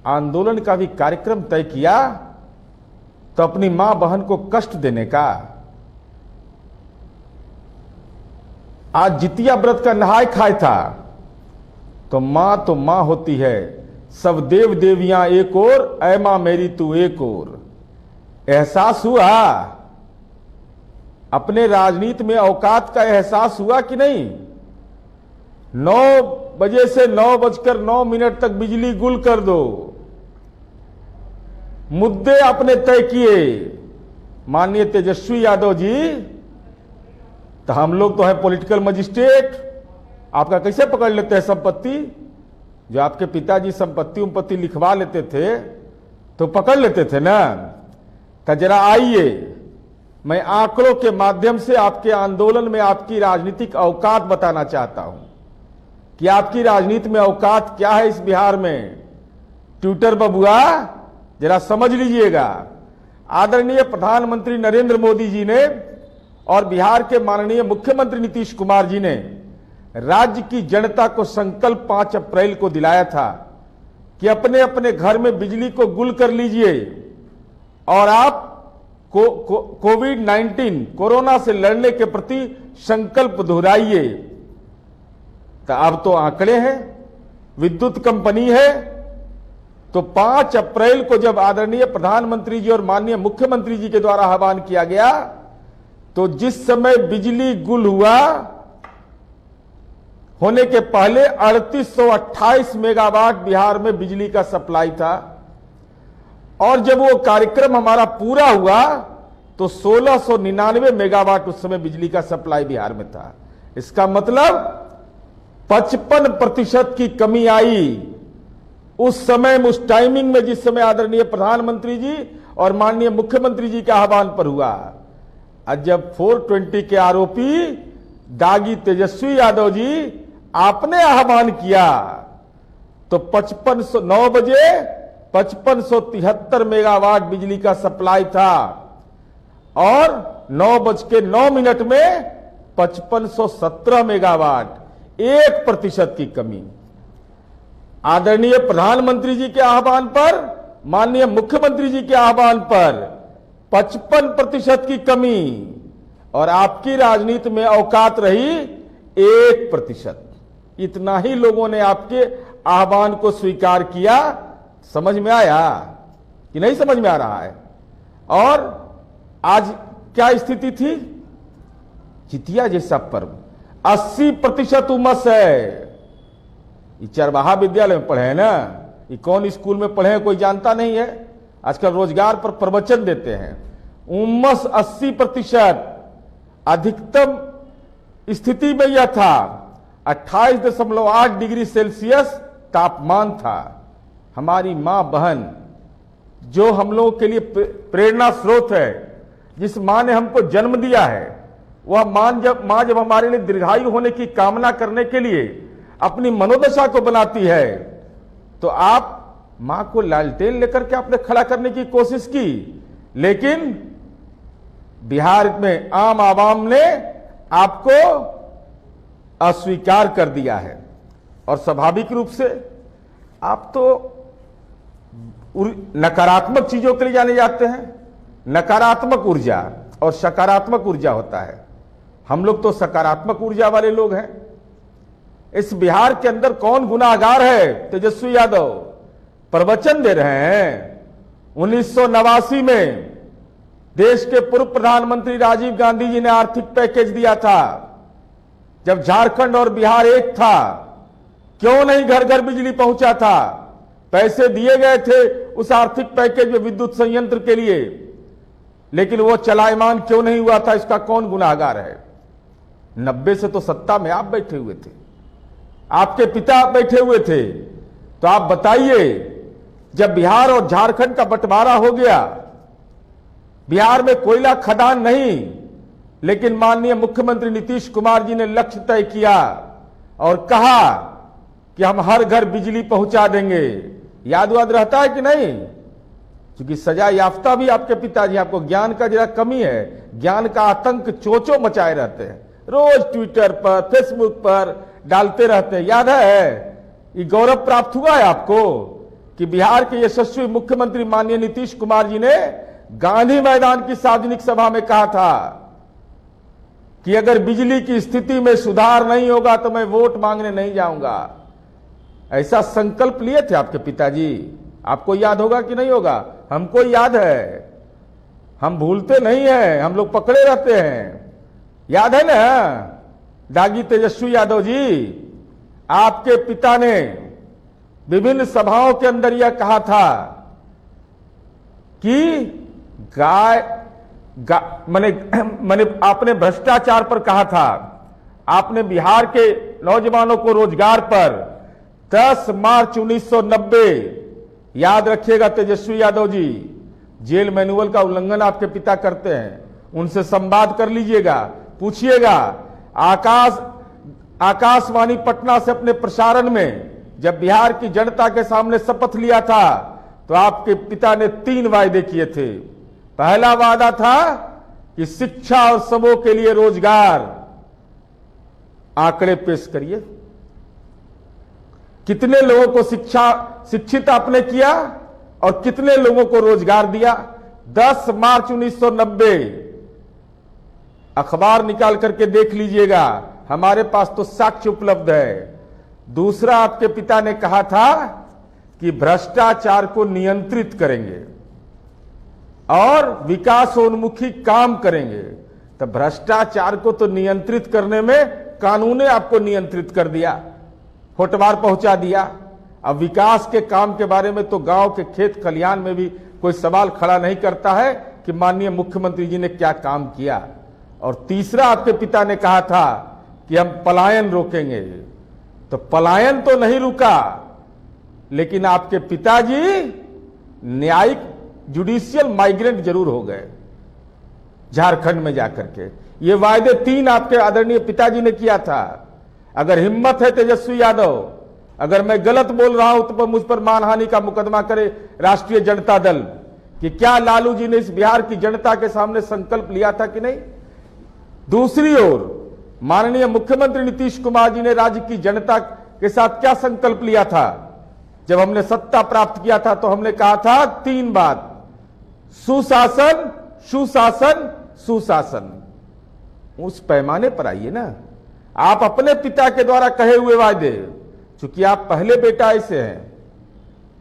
आंदोलन का भी कार्यक्रम तय किया तो अपनी मां बहन को कष्ट देने का। आज जितिया व्रत का नहाय खाए था तो मां होती है, सब देव देवियां एक और, ऐ मां मेरी तू एक और। एहसास हुआ, अपने राजनीति में औकात का एहसास हुआ कि नहीं? 9 बजे से 9:09 तक बिजली गुल कर दो, मुद्दे अपने तय किए। माननीय तेजस्वी यादव जी, तो हम लोग तो है पॉलिटिकल मजिस्ट्रेट, आपका कैसे पकड़ लेते हैं संपत्ति? जो आपके पिताजी संपत्ति लिखवा लेते थे तो पकड़ लेते थे ना। तो जरा आइए, मैं आंकड़ों के माध्यम से आपके आंदोलन में आपकी राजनीतिक औकात बताना चाहता हूं कि आपकी राजनीति में औकात क्या है इस बिहार में। ट्विटर बबुआ, जरा समझ लीजिएगा। आदरणीय प्रधानमंत्री नरेंद्र मोदी जी ने और बिहार के माननीय मुख्यमंत्री नीतीश कुमार जी ने राज्य की जनता को संकल्प 5 अप्रैल को दिलाया था कि अपने अपने घर में बिजली को गुल कर लीजिए और आप कोविड-19 कोरोना से लड़ने के प्रति संकल्प दोहराइए। तो अब तो आंकड़े हैं, विद्युत कंपनी है। तो 5 अप्रैल को जब आदरणीय प्रधानमंत्री जी और माननीय मुख्यमंत्री जी के द्वारा आह्वान किया गया, तो जिस समय बिजली गुल हुआ, होने के पहले 3828 मेगावाट बिहार में बिजली का सप्लाई था। और जब वो कार्यक्रम हमारा पूरा हुआ तो 1699 मेगावाट उस समय बिजली का सप्लाई बिहार में था। इसका मतलब 55% की कमी आई उस समय, उस टाइमिंग में, जिस समय आदरणीय प्रधानमंत्री जी और माननीय मुख्यमंत्री जी के आह्वान पर हुआ। आज जब 420 के आरोपी दागी तेजस्वी यादव जी आपने आह्वान किया तो 9 बजे 5573 मेगावाट बिजली का सप्लाई था और 9:09 में 5517 मेगावाट, 1% की कमी। आदरणीय प्रधानमंत्री जी के आह्वान पर, माननीय मुख्यमंत्री जी के आह्वान पर 55% की कमी, और आपकी राजनीति में औकात रही 1%। इतना ही लोगों ने आपके आह्वान को स्वीकार किया। समझ में आया कि नहीं समझ में आ रहा है? और आज क्या स्थिति थी? जितिया जैसा पर्व, 80% उमस है। ये चरवाहा विद्यालय में पढ़े हैं ना, ये कौन स्कूल में पढ़े हैं कोई जानता नहीं है। आजकल रोजगार पर प्रवचन देते हैं। उमस 80%। अधिकतम स्थिति में यह था 28.8 डिग्री सेल्सियस तापमान था। हमारी मां बहन, जो हम लोगों के लिए प्रेरणा स्रोत है, जिस मां ने हमको जन्म दिया है, वह मां जब हमारे लिए दीर्घायु होने की कामना करने के लिए अपनी मनोदशा को बनाती है, तो आप मां को लालटेन लेकर के आपने खड़ा करने की कोशिश की, लेकिन बिहार में आम आवाम ने आपको अस्वीकार कर दिया है। और स्वाभाविक रूप से आप तो नकारात्मक चीजों के लिए जाने जाते हैं। नकारात्मक ऊर्जा और सकारात्मक ऊर्जा होता है। हम लोग तो सकारात्मक ऊर्जा वाले लोग हैं। इस बिहार के अंदर कौन गुनाहगार है? तेजस्वी यादव प्रवचन दे रहे हैं। 1989 में देश के पूर्व प्रधानमंत्री राजीव गांधी जी ने आर्थिक पैकेज दिया था। जब झारखंड और बिहार एक था, क्यों नहीं घर घर बिजली पहुंचा था? पैसे दिए गए थे उस आर्थिक पैकेज में विद्युत संयंत्र के लिए, लेकिन वो चलायमान क्यों नहीं हुआ था? इसका कौन गुनाहगार है? 90 से तो सत्ता में आप बैठे हुए थे, आपके पिता बैठे हुए थे। तो आप बताइए, जब बिहार और झारखंड का बंटवारा हो गया, बिहार में कोयला खदान नहीं, लेकिन माननीय मुख्यमंत्री नीतीश कुमार जी ने लक्ष्य तय किया और कहा कि हम हर घर बिजली पहुंचा देंगे। याद रहता है कि नहीं? क्योंकि सजा याफ्ता भी आपके पिताजी, आपको ज्ञान का जरा कमी है। ज्ञान का आतंक चोचो मचाए रहते हैं, रोज ट्विटर पर, फेसबुक पर डालते रहते हैं। याद है, ये गौरव प्राप्त हुआ है आपको कि कि बिहार के यशस्वी मुख्यमंत्री माननीय नीतीश कुमार जी ने गांधी मैदान की सार्वजनिक सभा में कहा था कि अगर बिजली की स्थिति में सुधार नहीं होगा तो मैं वोट मांगने नहीं जाऊंगा। ऐसा संकल्प लिए थे आपके पिताजी। आपको याद होगा कि नहीं होगा? हमको याद है, हम भूलते नहीं हैं, हम लोग पकड़े रहते हैं। याद है ना दागी तेजस्वी यादव जी, आपके पिता ने विभिन्न सभाओं के अंदर यह कहा था कि मैंने आपने भ्रष्टाचार पर कहा था, आपने बिहार के नौजवानों को रोजगार पर 10 मार्च 1990, याद रखिएगा तेजस्वी यादव जी, जेल मैनुअल का उल्लंघन आपके पिता करते हैं, उनसे संवाद कर लीजिएगा, पूछिएगा। आकाशवाणी पटना से अपने प्रसारण में जब बिहार की जनता के सामने शपथ लिया था तो आपके पिता ने 3 वायदे किए थे। पहला वादा था कि शिक्षा और सबों के लिए रोजगार। आंकड़े पेश करिए, कितने लोगों को शिक्षित आपने किया और कितने लोगों को रोजगार दिया? 10 मार्च 1990, अखबार निकाल करके देख लीजिएगा, हमारे पास तो साक्ष्य उपलब्ध है। दूसरा, आपके पिता ने कहा था कि भ्रष्टाचार को नियंत्रित करेंगे और विकासोन्मुखी काम करेंगे। तो भ्रष्टाचार को तो नियंत्रित करने में कानून ने आपको नियंत्रित कर दिया, होटवार पहुंचा दिया। अब विकास के काम के बारे में तो गांव के खेत खलियान में भी कोई सवाल खड़ा नहीं करता है कि माननीय मुख्यमंत्री जी ने क्या काम किया। और तीसरा, आपके पिता ने कहा था कि हम पलायन रोकेंगे। तो पलायन तो नहीं रुका, लेकिन आपके पिताजी न्यायिक जुडिशियल माइग्रेंट जरूर हो गए झारखंड में जाकर के। ये वायदे 3 आपके आदरणीय पिताजी ने किया था। अगर हिम्मत है तेजस्वी यादव, अगर मैं गलत बोल रहा हूं तो मुझ पर मानहानि का मुकदमा करे राष्ट्रीय जनता दल कि क्या लालू जी ने इस बिहार की जनता के सामने संकल्प लिया था कि नहीं। दूसरी ओर माननीय मुख्यमंत्री नीतीश कुमार जी ने राज्य की जनता के साथ क्या संकल्प लिया था? जब हमने सत्ता प्राप्त किया था तो हमने कहा था 3 बात: सुशासन, सुशासन, सुशासन। उस पैमाने पर आइए ना, आप अपने पिता के द्वारा कहे हुए वायदे, चूंकि आप पहले बेटा ऐसे हैं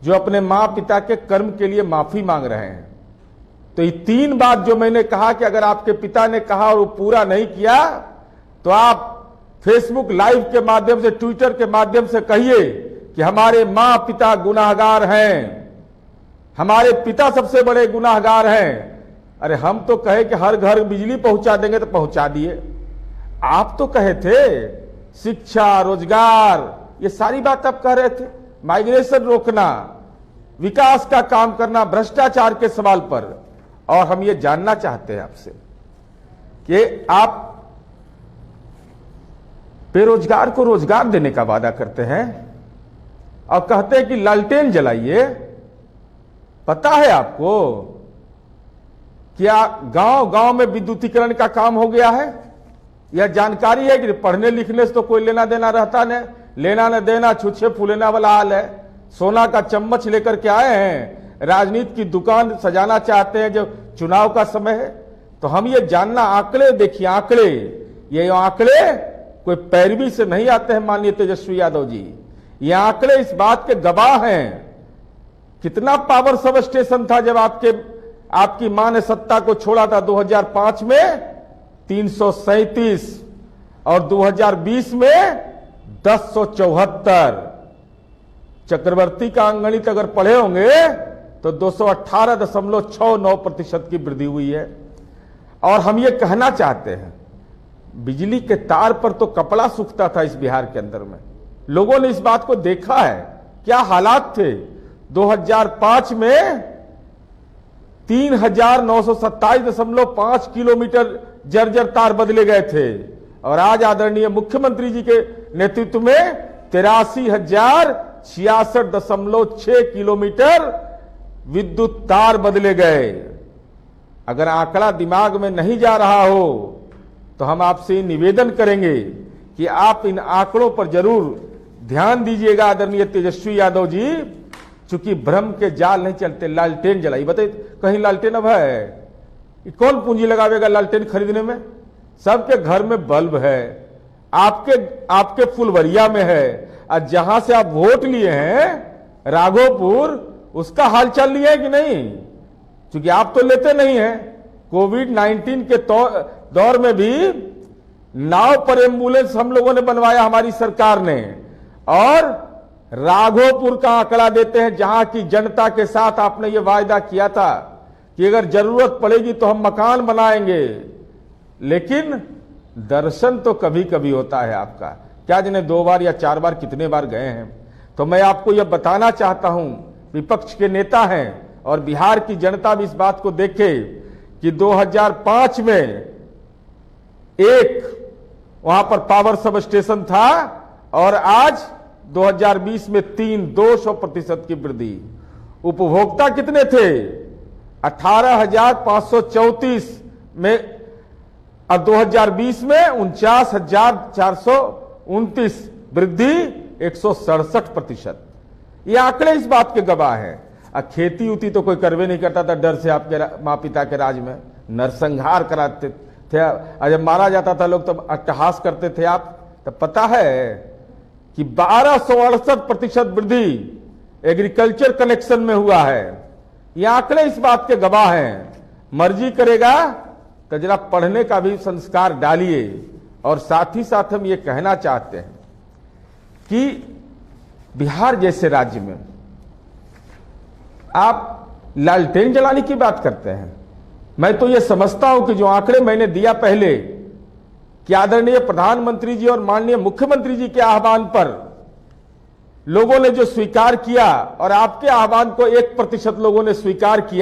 जो अपने मां पिता के कर्म के लिए माफी मांग रहे हैं। तो ये 3 बात जो मैंने कहा कि अगर आपके पिता ने कहा और वो पूरा नहीं किया तो आप फेसबुक लाइव के माध्यम से, ट्विटर के माध्यम से कहिए कि हमारे मां पिता गुनाहगार हैं, हमारे पिता सबसे बड़े गुनाहगार हैं। अरे हम तो कहे कि हर घर बिजली पहुंचा देंगे तो पहुंचा दिए। आप तो कहे थे शिक्षा, रोजगार, ये सारी बात आप कह रहे थे। माइग्रेशन रोकना, विकास का काम करना, भ्रष्टाचार के सवाल पर। और हम ये जानना चाहते हैं आपसे कि आप बेरोजगार को रोजगार देने का वादा करते हैं और कहते हैं कि लालटेन जलाइए। पता है आपको क्या गांव गांव में विद्युतीकरण का काम हो गया है? यह जानकारी है कि पढ़ने लिखने से तो कोई लेना देना रहता नहीं, लेना न देना छुच्छे फूलेना वाला हाल है। सोना का चम्मच लेकर के आए हैं, राजनीति की दुकान सजाना चाहते हैं जब चुनाव का समय है। तो हम ये जानना, आंकड़े देखिए, आंकड़े, ये आंकड़े कोई पैरवी से नहीं आते हैं माननीय तेजस्वी यादव जी। ये आंकड़े इस बात के गवाह हैं। कितना पावर सब स्टेशन था जब आपकी मां ने सत्ता को छोड़ा था 2005 में 337 और 2020 में 1074। चक्रवर्ती का अंगणित अगर पढ़े होंगे तो 218.69% की वृद्धि हुई है। और हम ये कहना चाहते हैं, बिजली के तार पर तो कपड़ा सूखता था इस बिहार के अंदर में। लोगों ने इस बात को देखा है, क्या हालात थे। 2005 में 3927.5 किलोमीटर जर्जर तार बदले गए थे और आज आदरणीय मुख्यमंत्री जी के नेतृत्व में 83,066.6 किलोमीटर विद्युत तार बदले गए। अगर आंकड़ा दिमाग में नहीं जा रहा हो तो हम आपसे निवेदन करेंगे कि आप इन आंकड़ों पर जरूर ध्यान दीजिएगा। आदरणीय तेजस्वी यादव जी, चूंकि भ्रम के जाल नहीं चलते, लालटेन जलाई। बताइए कहीं लालटेन अब है? कौन पूंजी लगावेगा लालटेन खरीदने में? सबके घर में बल्ब है, आपके फुलवरिया में है। और जहां से आप वोट लिए हैं राघोपुर, उसका हालचाल लिया है कि नहीं? क्योंकि आप तो लेते नहीं हैं। कोविड-19 के दौर में भी नाव पर एम्बुलेंस हम लोगों ने बनवाया, हमारी सरकार ने। और राघोपुर का आंकड़ा देते हैं, जहां की जनता के साथ आपने ये वायदा किया था कि अगर जरूरत पड़ेगी तो हम मकान बनाएंगे। लेकिन दर्शन तो कभी कभी होता है आपका, क्या जिन्हें 2 बार या 4 बार कितने बार गए हैं। तो मैं आपको यह बताना चाहता हूं, विपक्ष के नेता हैं और बिहार की जनता भी इस बात को देखे कि 2005 में एक वहां पर पावर सब स्टेशन था और आज 2020 में 200% की वृद्धि। उपभोक्ता कितने थे? 18,534 में, और 2020 में 49,429, वृद्धि 167%। ये आंकड़े इस बात के गवाह हैं। खेती उती तो कोई करवे नहीं करता था डर से, आपके माँ पिता के राज में नरसंहार कराते थे। जब मारा जाता था लोग तब अट्टहास करते थे आप। तब पता है कि 1268% वृद्धि एग्रीकल्चर कनेक्शन में हुआ है। ये आंकड़े इस बात के गवाह हैं। मर्जी करेगा तो जरा पढ़ने का भी संस्कार डालिए। और साथ ही साथ हम ये कहना चाहते हैं कि बिहार जैसे राज्य में आप लालटेन जलाने की बात करते हैं। मैं तो ये समझता हूं कि जो आंकड़े मैंने दिया पहले कि आदरणीय प्रधानमंत्री जी और माननीय मुख्यमंत्री जी के आह्वान पर लोगों ने जो स्वीकार किया, और आपके आह्वान को 1% लोगों ने स्वीकार किया,